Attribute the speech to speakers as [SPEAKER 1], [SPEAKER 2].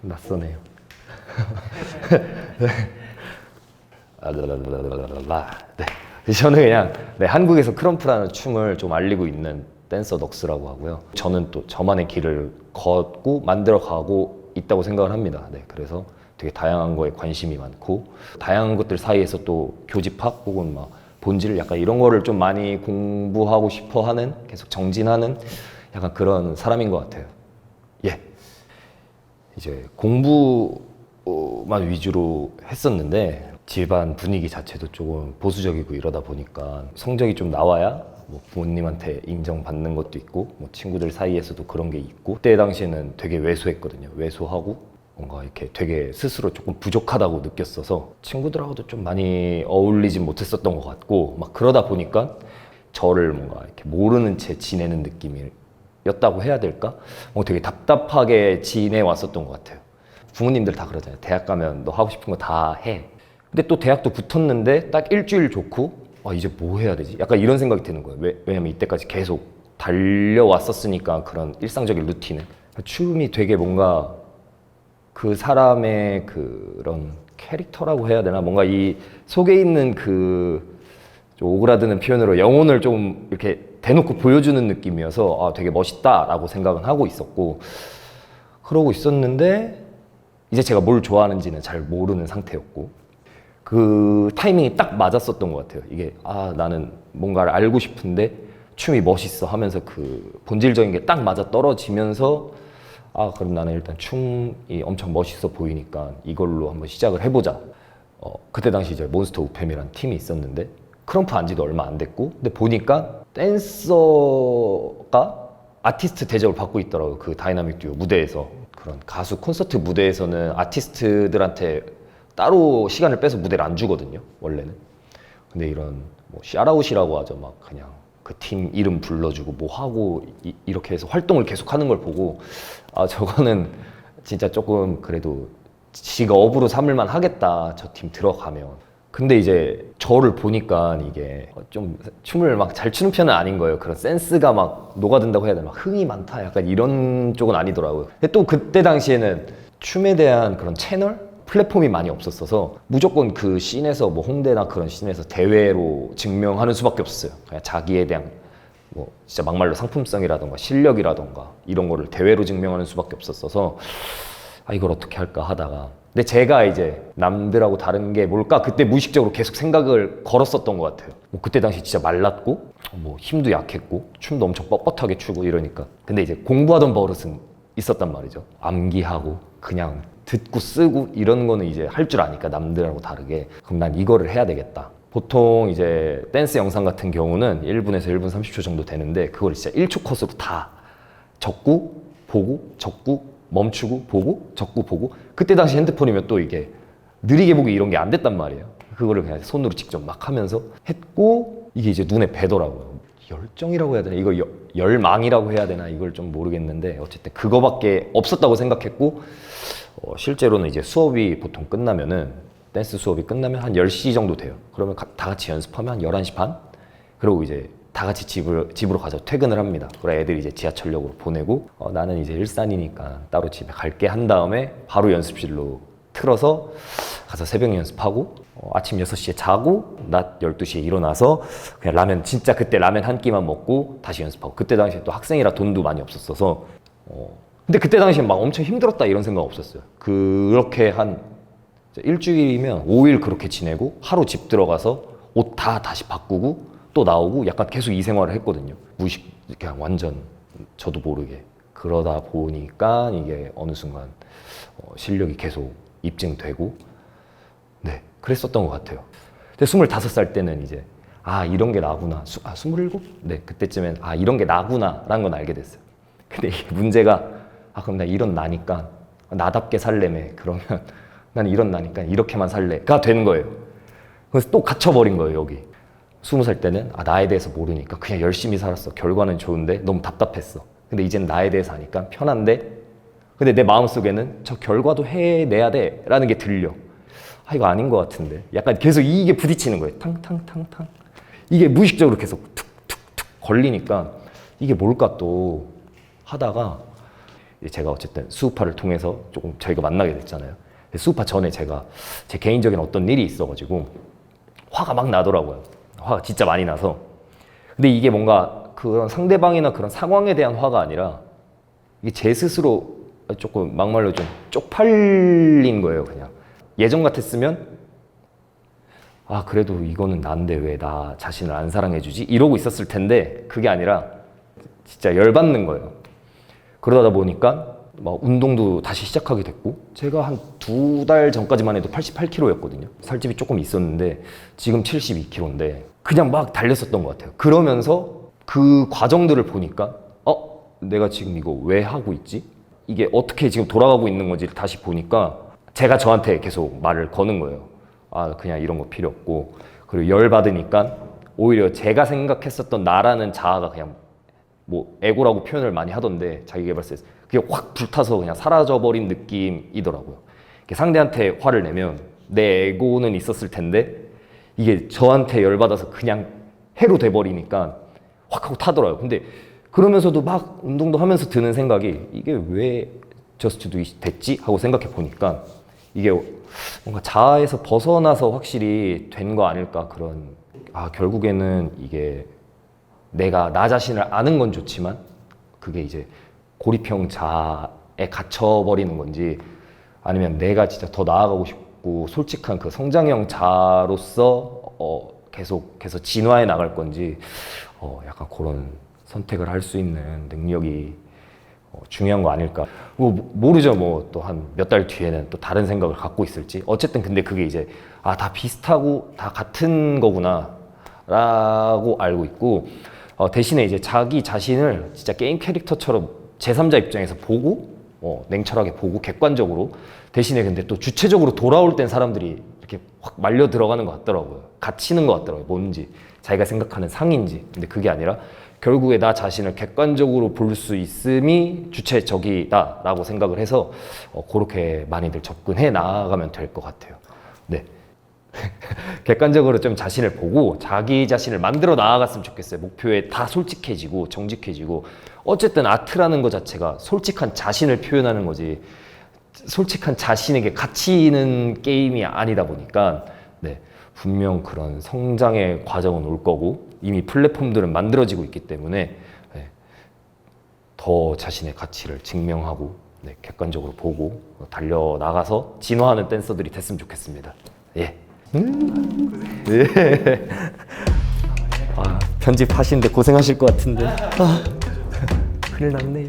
[SPEAKER 1] 낯서네요. 네. 저는 그냥 한국에서 크럼프라는 춤을 좀 알리고 있는 댄서 넉스라고 하고요. 저는 또 저만의 길을 걷고 만들어가고 있다고 생각을 합니다. 네, 그래서 되게 다양한 거에 관심이 많고 다양한 것들 사이에서 또 교집합 혹은 막 본질 약간 이런 거를 좀 많이 공부하고 싶어 하는, 계속 정진하는 약간 그런 사람인 것 같아요. 예. 이제 공부만 위주로 했었는데 집안 분위기 자체도 조금 보수적이고 이러다 보니까 성적이 좀 나와야 뭐 부모님한테 인정받는 것도 있고 뭐 친구들 사이에서도 그런 게 있고, 그때 당시에는 되게 왜소했거든요. 왜소하고 뭔가 이렇게 되게 스스로 조금 부족하다고 느꼈어서 친구들하고도 좀 많이 어울리진 못했었던 것 같고, 막 그러다 보니까 저를 뭔가 이렇게 모르는 채 지내는 느낌이었다고 해야 될까? 뭐 되게 답답하게 지내왔었던 것 같아요. 부모님들 다 그러잖아요. 대학 가면 너 하고 싶은 거 다 해. 근데 또 대학도 붙었는데 딱 일주일 좋고 이제 뭐 해야 되지? 약간 이런 생각이 드는 거예요. 왜냐면 이때까지 계속 달려왔었으니까 그런 일상적인 루틴은. 춤이 되게 뭔가 그 사람의 그런 캐릭터라고 해야 되나? 뭔가 이 속에 있는 그 오그라드는 표현으로 영혼을 좀 이렇게 대놓고 보여주는 느낌이어서 되게 멋있다라고 생각은 하고 있었고, 그러고 있었는데 이제 제가 뭘 좋아하는지는 잘 모르는 상태였고, 그 타이밍이 딱 맞았었던 것 같아요. 이게 나는 뭔가를 알고 싶은데 춤이 멋있어 하면서 그 본질적인 게 딱 맞아 떨어지면서 그럼 나는 일단 춤이 엄청 멋있어 보이니까 이걸로 한번 시작을 해보자. 그때 당시 이제 몬스터 우팸이라는 팀이 있었는데 크럼프 안지도 얼마 안 됐고, 근데 보니까 댄서가 아티스트 대접을 받고 있더라고요. 그 다이나믹 듀오 무대에서. 그런 가수 콘서트 무대에서는 아티스트들한테 따로 시간을 빼서 무대를 안 주거든요, 원래는. 근데 이런 뭐 샤라웃이라고 하죠. 막 그냥 그 팀 이름 불러주고 뭐 하고 이렇게 해서 활동을 계속 하는 걸 보고 저거는 진짜 조금 그래도 지가 업으로 삼을만 하겠다, 저 팀 들어가면. 근데 이제 저를 보니까 이게 좀 춤을 막 잘 추는 편은 아닌 거예요. 그런 센스가 막 녹아든다고 해야 되나, 막 흥이 많다 약간 이런 쪽은 아니더라고요. 근데 또 그때 당시에는 춤에 대한 그런 채널? 플랫폼이 많이 없었어서 무조건 그 씬에서 뭐 홍대나 그런 씬에서 대회로 증명하는 수밖에 없었어요. 그냥 자기에 대한 뭐 진짜 막말로 상품성이라던가 실력이라던가 이런 거를 대회로 증명하는 수밖에 없었어서 이걸 어떻게 할까 하다가, 근데 제가 이제 남들하고 다른 게 뭘까 그때 무의식적으로 계속 생각을 걸었었던 것 같아요. 뭐 그때 당시 진짜 말랐고 뭐 힘도 약했고 춤도 엄청 뻣뻣하게 추고 이러니까. 근데 이제 공부하던 버릇은 있었단 말이죠. 암기하고 그냥 듣고 쓰고 이런 거는 이제 할 줄 아니까 남들하고 다르게. 그럼 난 이거를 해야 되겠다. 보통 이제 댄스 영상 같은 경우는 1분에서 1분 30초 정도 되는데 그걸 진짜 1초 컷으로 다 적고 보고 적고 멈추고 보고 적고 보고. 그때 당시 핸드폰이면 또 이게 느리게 보기 이런 게 안 됐단 말이에요. 그거를 그냥 손으로 직접 막 하면서 했고, 이게 이제 눈에 뵈더라고요. 열정이라고 해야 되나, 이거 열망이라고 해야 되나, 이걸 좀 모르겠는데 어쨌든 그거밖에 없었다고 생각했고, 실제로는 이제 수업이 보통 끝나면은, 댄스 수업이 끝나면 한 10시 정도 돼요. 그러면 다 같이 연습하면 한 11시 반? 그리고 이제 다 같이 집으로 가서 퇴근을 합니다. 그래 애들이 이제 지하철역으로 보내고 나는 이제 일산이니까 따로 집에 갈게 한 다음에 바로 연습실로 틀어서 가서 새벽 연습하고 아침 6시에 자고 낮 12시에 일어나서 그냥 라면, 진짜 그때 라면 한 끼만 먹고 다시 연습하고. 그때 당시에 또 학생이라 돈도 많이 없었어서 근데 그때 당시에 막 엄청 힘들었다 이런 생각 없었어요. 그렇게 한 일주일이면 5일 그렇게 지내고 하루 집 들어가서 옷 다 다시 바꾸고 또 나오고 약간 계속 이 생활을 했거든요. 무의식, 그냥 완전 저도 모르게. 그러다 보니까 이게 어느 순간 실력이 계속 입증되고, 네, 그랬었던 것 같아요. 근데 25살 때는 이제 이런 게 나구나. 27? 네, 그때쯤엔 이런 게 나구나 라는 건 알게 됐어요. 근데 이게 문제가 그럼 나 이런 나니까 나답게 살래매. 그러면 난 이런 나니까 이렇게만 살래가 되는 거예요. 그래서 또 갇혀버린 거예요, 여기. 20살 때는 나에 대해서 모르니까 그냥 열심히 살았어. 결과는 좋은데 너무 답답했어. 근데 이제는 나에 대해서 아니까 편한데, 근데 내 마음속에는 저 결과도 해내야 돼 라는 게 들려. 이거 아닌 것 같은데. 약간 계속 이게 부딪히는 거예요. 탕탕탕탕. 이게 무의식적으로 계속 툭툭툭 걸리니까 이게 뭘까 또 하다가 제가 어쨌든 수우파를 통해서 조금 저희가 만나게 됐잖아요. 수우파 전에 제가 제 개인적인 어떤 일이 있어가지고 화가 막 나더라고요. 화가 진짜 많이 나서. 근데 이게 뭔가 그런 상대방이나 그런 상황에 대한 화가 아니라 이게 제 스스로 조금 막말로 좀 쪽팔린 거예요, 그냥. 예전 같았으면 아, 그래도 이거는 난데 왜 나 자신을 안 사랑해주지? 이러고 있었을 텐데 그게 아니라 진짜 열받는 거예요. 그러다 보니까 막 운동도 다시 시작하게 됐고 제가 한 2달 전까지만 해도 88kg였거든요. 살집이 조금 있었는데 지금 72kg인데 그냥 막 달렸었던 것 같아요. 그러면서 그 과정들을 보니까 내가 지금 이거 왜 하고 있지? 이게 어떻게 지금 돌아가고 있는 건지 다시 보니까 제가 저한테 계속 말을 거는 거예요. 아, 그냥 이런 거 필요 없고. 그리고 열받으니까 오히려 제가 생각했었던 나라는 자아가 그냥 뭐 에고라고 표현을 많이 하던데 자기계발서에서 그게 확 불타서 그냥 사라져버린 느낌이더라고요. 상대한테 화를 내면 내 에고는 있었을 텐데 이게 저한테 열받아서 그냥 해로 돼버리니까 확 하고 타더라고요. 근데 그러면서도 막 운동도 하면서 드는 생각이 이게 왜 저스트 두 됐지? 하고 생각해 보니까 이게 뭔가 자아에서 벗어나서 확실히 된 거 아닐까 그런 결국에는 이게 내가 나 자신을 아는 건 좋지만 그게 이제 고립형 자아에 갇혀버리는 건지 아니면 내가 진짜 더 나아가고 싶고 솔직한 그 성장형 자아로서 계속해서 진화해 나갈 건지 약간 그런 선택을 할 수 있는 능력이 중요한 거 아닐까. 뭐 모르죠. 뭐 또 한 몇 달 뒤에는 또 다른 생각을 갖고 있을지. 어쨌든 근데 그게 이제 다 비슷하고 다 같은 거구나 라고 알고 있고 대신에 이제 자기 자신을 진짜 게임 캐릭터처럼 제3자 입장에서 보고 냉철하게 보고 객관적으로 대신에 근데 또 주체적으로 돌아올 땐 사람들이 이렇게 확 말려 들어가는 것 같더라고요. 갇히는 것 같더라고요. 뭔지 자기가 생각하는 상인지. 근데 그게 아니라 결국에 나 자신을 객관적으로 볼 수 있음이 주체적이다 라고 생각을 해서 그렇게 많이들 접근해 나가면 될 것 같아요. 네. 객관적으로 좀 자신을 보고 자기 자신을 만들어 나아갔으면 좋겠어요. 목표에 다 솔직해지고 정직해지고 어쨌든 아트라는 것 자체가 솔직한 자신을 표현하는 거지 솔직한 자신에게 갇히는 게임이 아니다 보니까 네, 분명 그런 성장의 과정은 올 거고 이미 플랫폼들은 만들어지고 있기 때문에 네, 더 자신의 가치를 증명하고 네, 객관적으로 보고 달려나가서 진화하는 댄서들이 됐으면 좋겠습니다. 예. 예. 편집하시는데 고생하실 것 같은데 큰일 났네요.